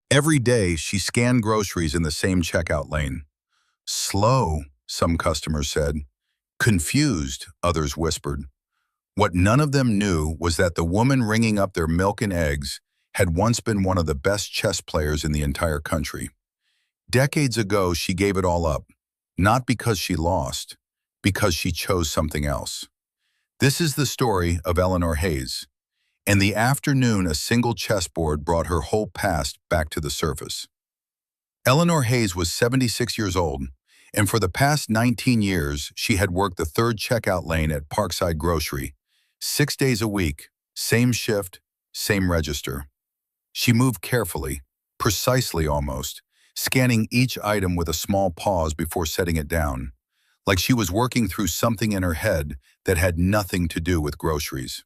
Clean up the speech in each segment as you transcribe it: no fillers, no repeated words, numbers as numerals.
Every day, she scanned groceries in the same checkout lane. Slow, some customers said. Confused, others whispered. What none of them knew was that the woman ringing up their milk and eggs had once been one of the best chess players in the entire country. Decades ago, she gave it all up, not because she lost, because she chose something else. This is the story of Eleanor Hayes. In the afternoon, a single chessboard brought her whole past back to the surface. Eleanor Hayes was 76 years old, and for the past 19 years, she had worked the third checkout lane at Parkside Grocery, 6 days a week, same shift, same register. She moved carefully, precisely almost, scanning each item with a small pause before setting it down, like she was working through something in her head that had nothing to do with groceries.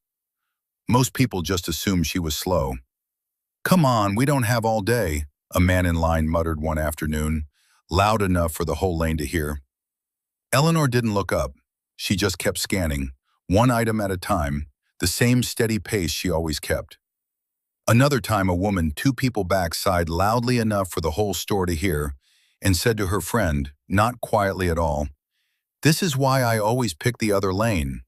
Most people just assumed she was slow. "Come on, we don't have all day," a man in line muttered one afternoon, loud enough for the whole lane to hear. Eleanor didn't look up. She just kept scanning, one item at a time, the same steady pace she always kept. Another time, a woman 2 people back sighed loudly enough for the whole store to hear and said to her friend, not quietly at all, "This is why I always pick the other lane."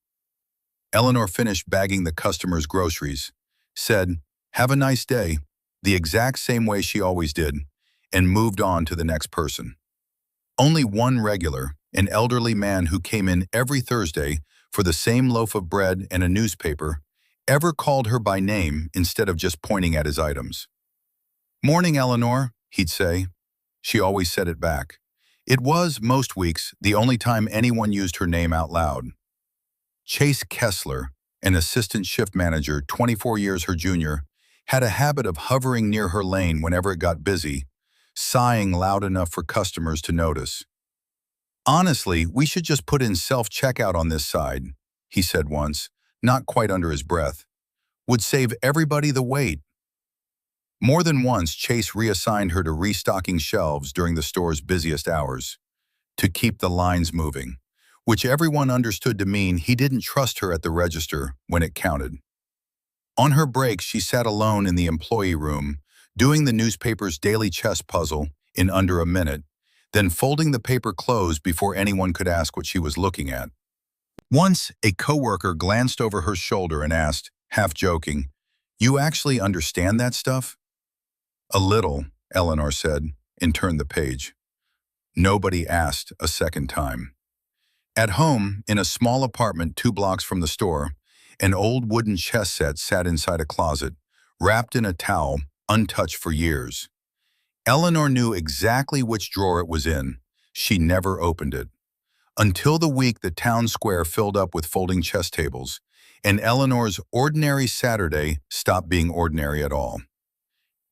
Eleanor finished bagging the customer's groceries, said, "Have a nice day," the exact same way she always did, and moved on to the next person. Only one regular, an elderly man who came in every Thursday for the same loaf of bread and a newspaper, ever called her by name instead of just pointing at his items. "Morning, Eleanor," he'd say. She always said it back. It was, most weeks, the only time anyone used her name out loud. Chase Kessler, an assistant shift manager 24 years her junior, had a habit of hovering near her lane whenever it got busy, sighing loud enough for customers to notice. "Honestly, we should just put in self-checkout on this side," he said once, not quite under his breath. "Would save everybody the wait." More than once, Chase reassigned her to restocking shelves during the store's busiest hours, to keep the lines moving, which everyone understood to mean he didn't trust her at the register when it counted. On her break, she sat alone in the employee room, doing the newspaper's daily chess puzzle in under a minute, then folding the paper closed before anyone could ask what she was looking at. Once, a coworker glanced over her shoulder and asked, half joking, "You actually understand that stuff?" "A little," Eleanor said, and turned the page. Nobody asked a second time. At home, in a small apartment 2 blocks from the store, an old wooden chess set sat inside a closet, wrapped in a towel, untouched for years. Eleanor knew exactly which drawer it was in. She never opened it. Until the week the town square filled up with folding chess tables, and Eleanor's ordinary Saturday stopped being ordinary at all.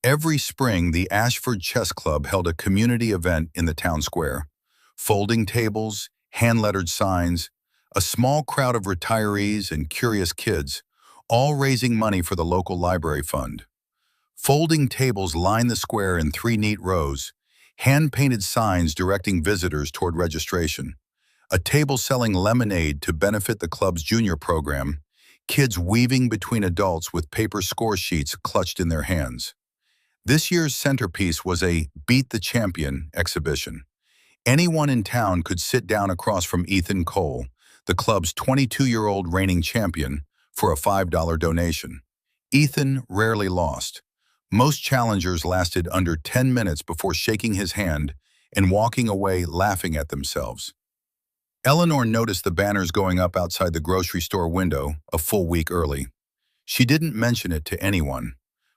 Every spring, the Ashford Chess Club held a community event in the town square. Folding tables, hand-lettered signs, a small crowd of retirees and curious kids, all raising money for the local library fund. Folding tables lined the square in 3 neat rows, hand-painted signs directing visitors toward registration, a table selling lemonade to benefit the club's junior program, kids weaving between adults with paper score sheets clutched in their hands. This year's centerpiece was a Beat the Champion exhibition. Anyone in town could sit down across from Ethan Cole, the club's 22-year-old reigning champion, for a $5 donation. Ethan rarely lost. Most challengers lasted under 10 minutes before shaking his hand and walking away laughing at themselves. Eleanor noticed the banners going up outside the grocery store window a full week early. She didn't mention it to anyone,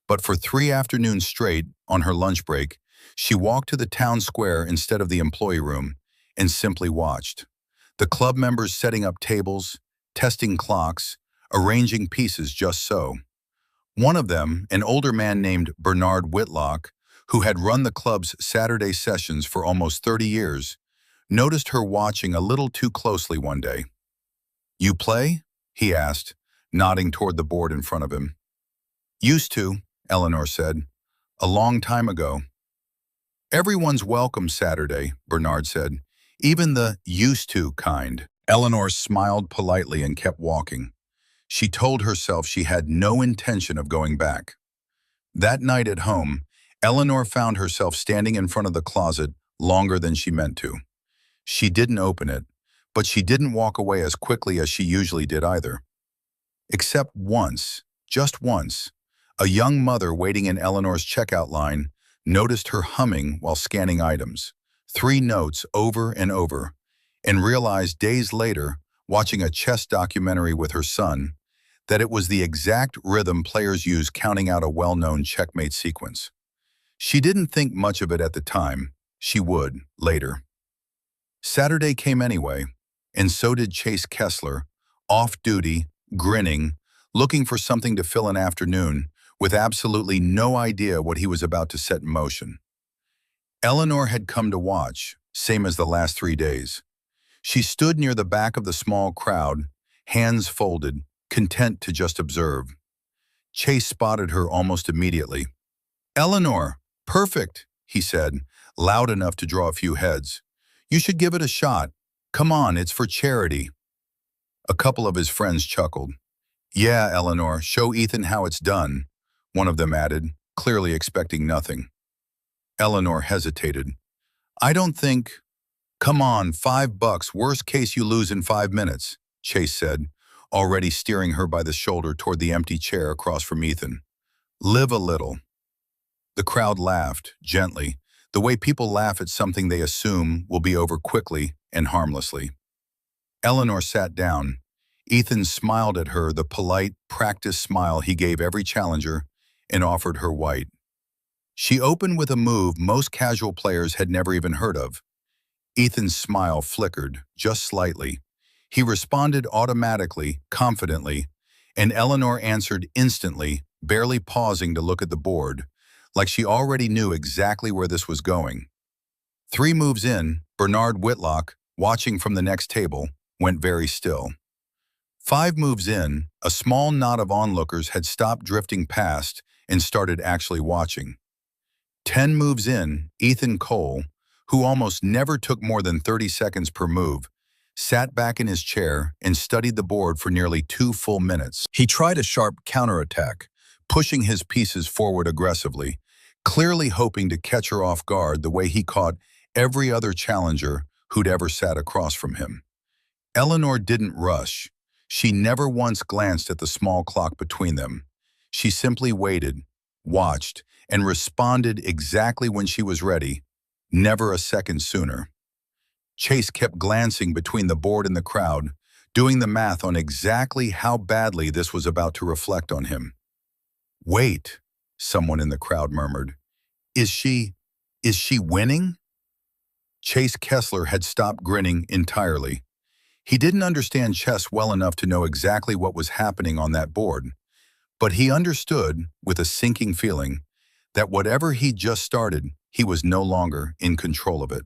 but for 3 afternoons straight, on her lunch break, she walked to the town square instead of the employee room and simply watched. The club members setting up tables, testing clocks, arranging pieces just so. One of them, an older man named Bernard Whitlock, who had run the club's Saturday sessions for almost 30 years, noticed her watching a little too closely one day. "You play?" he asked, nodding toward the board in front of him. "Used to," Eleanor said. "A long time ago." "Everyone's welcome Saturday," Bernard said. "Even the used to kind." Eleanor smiled politely and kept walking. She told herself she had no intention of going back. That night at home, Eleanor found herself standing in front of the closet longer than she meant to. She didn't open it, but she didn't walk away as quickly as she usually did either. Except once, just once, a young mother waiting in Eleanor's checkout line noticed her humming while scanning items, 3 notes over and over, and realized days later, watching a chess documentary with her son, that it was the exact rhythm players use counting out a well-known checkmate sequence. She didn't think much of it at the time. She would, later. Saturday came anyway, and so did Chase Kessler, off-duty, grinning, looking for something to fill an afternoon, with absolutely no idea what he was about to set in motion. Eleanor had come to watch, same as the last 3 days. She stood near the back of the small crowd, hands folded, content to just observe. Chase spotted her almost immediately. "Eleanor, perfect," he said, loud enough to draw a few heads. "You should give it a shot. Come on, it's for charity." A couple of his friends chuckled. "Yeah, Eleanor, show Ethan how it's done," one of them added, clearly expecting nothing. Eleanor hesitated. "I don't think—" "Come on, $5, worst case you lose in 5 minutes, Chase said, already steering her by the shoulder toward the empty chair across from Ethan. "Live a little." The crowd laughed, gently, the way people laugh at something they assume will be over quickly and harmlessly. Eleanor sat down. Ethan smiled at her, the polite, practiced smile he gave every challenger, and offered her white. She opened with a move most casual players had never even heard of. Ethan's smile flickered, just slightly. He responded automatically, confidently, and Eleanor answered instantly, barely pausing to look at the board, like she already knew exactly where this was going. 3 moves in, Bernard Whitlock, watching from the next table, went very still. 5 moves in, a small knot of onlookers had stopped drifting past and started actually watching. 10 moves in, Ethan Cole, who almost never took more than 30 seconds per move, sat back in his chair and studied the board for nearly 2 full minutes. He tried a sharp counterattack, pushing his pieces forward aggressively, clearly hoping to catch her off guard the way he caught every other challenger who'd ever sat across from him. Eleanor didn't rush. She never once glanced at the small clock between them. She simply waited, watched, and responded exactly when she was ready, never a second sooner. Chase kept glancing between the board and the crowd, doing the math on exactly how badly this was about to reflect on him. "Wait," someone in the crowd murmured. Is she winning?" Chase Kessler had stopped grinning entirely. He didn't understand chess well enough to know exactly what was happening on that board, but he understood, with a sinking feeling, that whatever he'd just started, he was no longer in control of it.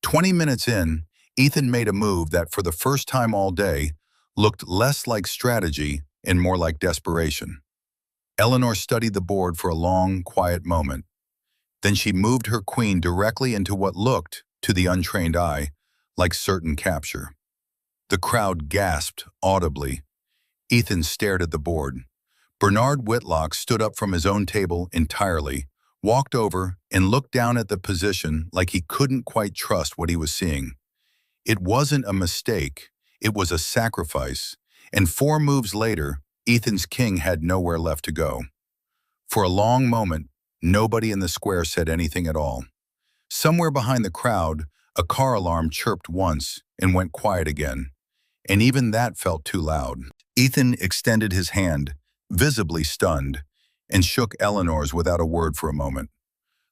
20 minutes in, Ethan made a move that, for the first time all day, looked less like strategy and more like desperation. Eleanor studied the board for a long, quiet moment. Then she moved her queen directly into what looked, to the untrained eye, like certain capture. The crowd gasped audibly. Ethan stared at the board. Bernard Whitlock stood up from his own table entirely, walked over, and looked down at the position like he couldn't quite trust what he was seeing. It wasn't a mistake, it was a sacrifice, and 4 moves later, Ethan's king had nowhere left to go. For a long moment, nobody in the square said anything at all. Somewhere behind the crowd, a car alarm chirped once and went quiet again, and even that felt too loud. Ethan extended his hand, visibly stunned, and shook Eleanor's without a word for a moment.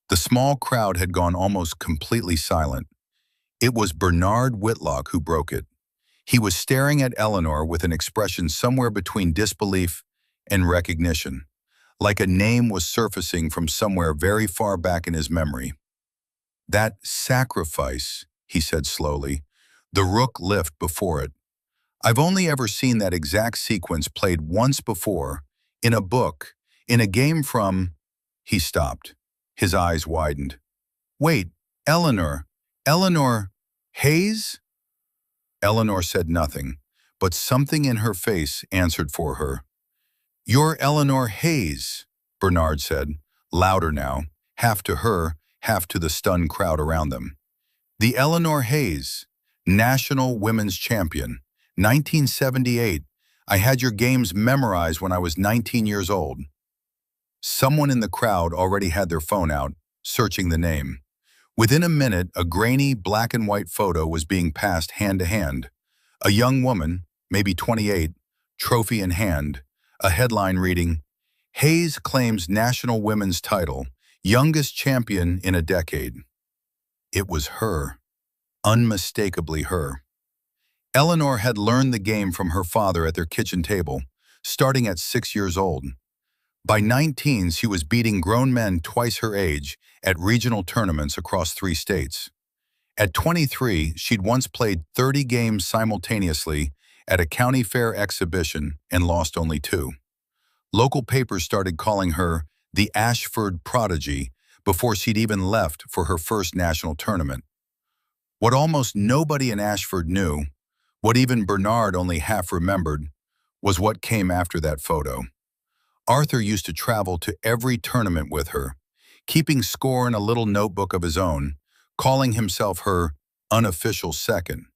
The small crowd had gone almost completely silent. It was Bernard Whitlock who broke it. He was staring at Eleanor with an expression somewhere between disbelief and recognition, like a name was surfacing from somewhere very far back in his memory. "That sacrifice," he said slowly, "the rook lift before it. I've only ever seen that exact sequence played once before, in a book, in a game from—" He stopped. His eyes widened. "Wait, Eleanor Hayes?" Eleanor said nothing, but something in her face answered for her. "You're Eleanor Hayes," Bernard said, louder now, half to her, half to the stunned crowd around them. The Eleanor Hayes, National Women's Champion, 1978. I had your games memorized when I was 19 years old. Someone in the crowd already had their phone out, searching the name. Within a minute, a grainy black and white photo was being passed hand to hand. A young woman, maybe 28, trophy in hand, a headline reading, Hayes claims national women's title, youngest champion in a decade. It was her, unmistakably her. Eleanor had learned the game from her father at their kitchen table, starting at 6 years old. By 19, she was beating grown men twice her age at regional tournaments across 3 states. At 23, she'd once played 30 games simultaneously at a county fair exhibition and lost only 2. Local papers started calling her the Ashford Prodigy before she'd even left for her first national tournament. What almost nobody in Ashford knew, what even Bernard only half remembered, was what came after that photo. Arthur used to travel to every tournament with her, keeping score in a little notebook of his own, calling himself her unofficial second.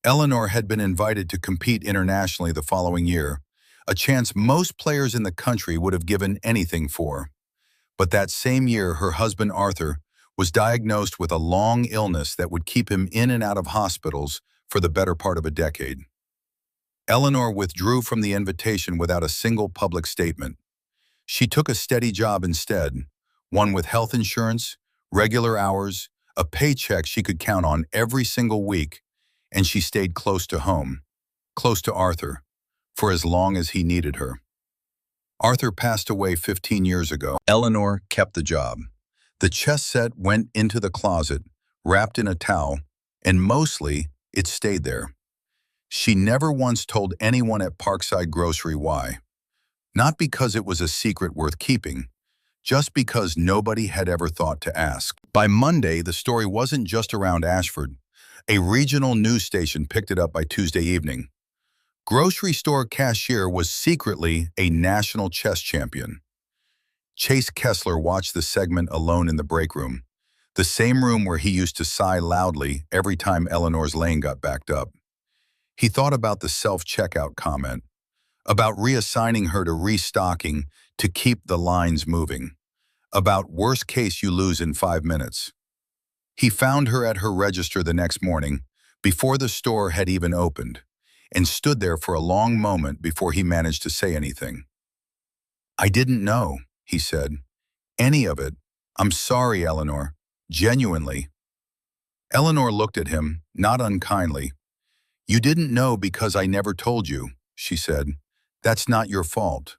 Eleanor had been invited to compete internationally the following year, a chance most players in the country would have given anything for. But that same year, her husband Arthur was diagnosed with a long illness that would keep him in and out of hospitals for the better part of a decade. Eleanor withdrew from the invitation without a single public statement. She took a steady job instead, one with health insurance, regular hours, a paycheck she could count on every single week, and she stayed close to home, close to Arthur, for as long as he needed her. Arthur passed away 15 years ago. Eleanor kept the job. The chess set went into the closet, wrapped in a towel, and mostly it stayed there. She never once told anyone at Parkside Grocery why. Not because it was a secret worth keeping, just because nobody had ever thought to ask. By Monday, the story wasn't just around Ashford. A regional news station picked it up by Tuesday evening. Grocery store Cashier was secretly a national chess champion. Chase Kessler watched the segment alone in the break room, the same room where he used to sigh loudly every time Eleanor's lane got backed up. He thought about the self-checkout comment, about reassigning her to restocking to keep the lines moving, about worst case you lose in 5 minutes. He found her at her register the next morning, before the store had even opened, and stood there for a long moment before he managed to say anything. "I didn't know," he said. "Any of it. I'm sorry, Eleanor. Genuinely." Eleanor looked at him, not unkindly. "You didn't know because I never told you," she said. "That's not your fault."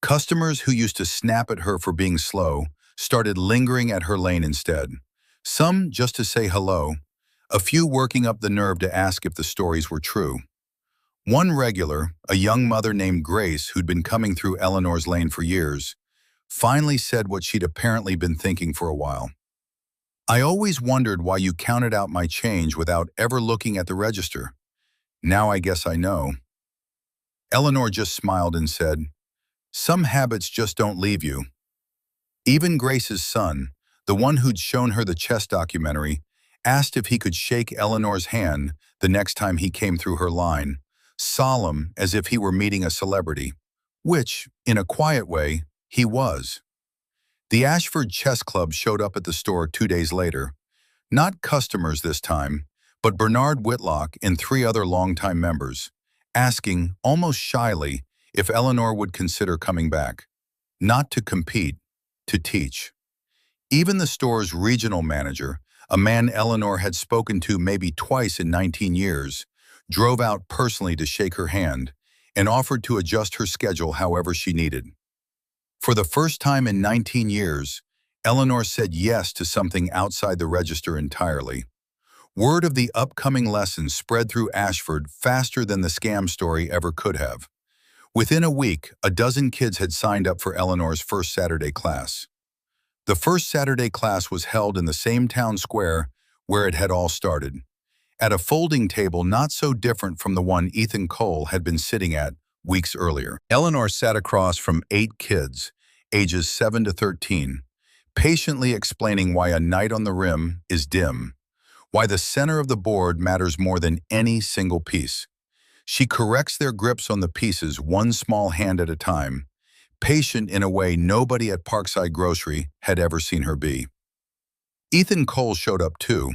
Customers who used to snap at her for being slow started lingering at her lane instead. Some just to say hello, a few working up the nerve to ask if the stories were true. One regular, a young mother named Grace who'd been coming through Eleanor's lane for years, finally said what she'd apparently been thinking for a while. "I always wondered why you counted out my change without ever looking at the register. Now I guess I know." Eleanor just smiled and said, "Some habits just don't leave you." Even Grace's son, the one who'd shown her the chess documentary, asked if he could shake Eleanor's hand the next time he came through her line, solemn as if he were meeting a celebrity, which, in a quiet way, he was. The Ashford Chess Club showed up at the store 2 days later. Not customers this time, but Bernard Whitlock and 3 other longtime members, asking, almost shyly, if Eleanor would consider coming back. Not to compete, to teach. Even the store's regional manager, a man Eleanor had spoken to maybe twice in 19 years, drove out personally to shake her hand and offered to adjust her schedule however she needed. For the first time in 19 years, Eleanor said yes to something outside the register entirely. Word of the upcoming lesson spread through Ashford faster than the scam story ever could have. Within a week, a dozen kids had signed up for Eleanor's first Saturday class. The first Saturday class was held in the same town square where it had all started, at a folding table not so different from the one Ethan Cole had been sitting at weeks earlier. Eleanor sat across from 8 kids, ages 7 to 13, patiently explaining why a night on the rim is dim, why the center of the board matters more than any single piece. She corrects their grips on the pieces one small hand at a time, patient in a way nobody at Parkside Grocery had ever seen her be. Ethan Cole showed up too,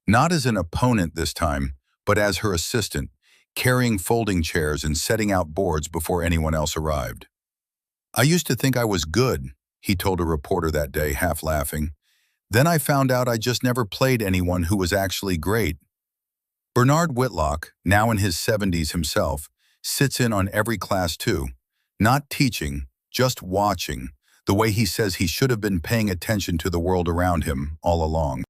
not as an opponent this time, but as her assistant, carrying folding chairs and setting out boards before anyone else arrived. "I used to think I was good," he told a reporter that day, half laughing. "Then I found out I just never played anyone who was actually great." Bernard Whitlock, now in his 70s himself, sits in on every class too, not teaching, just watching, the way he says he should have been paying attention to the world around him all along.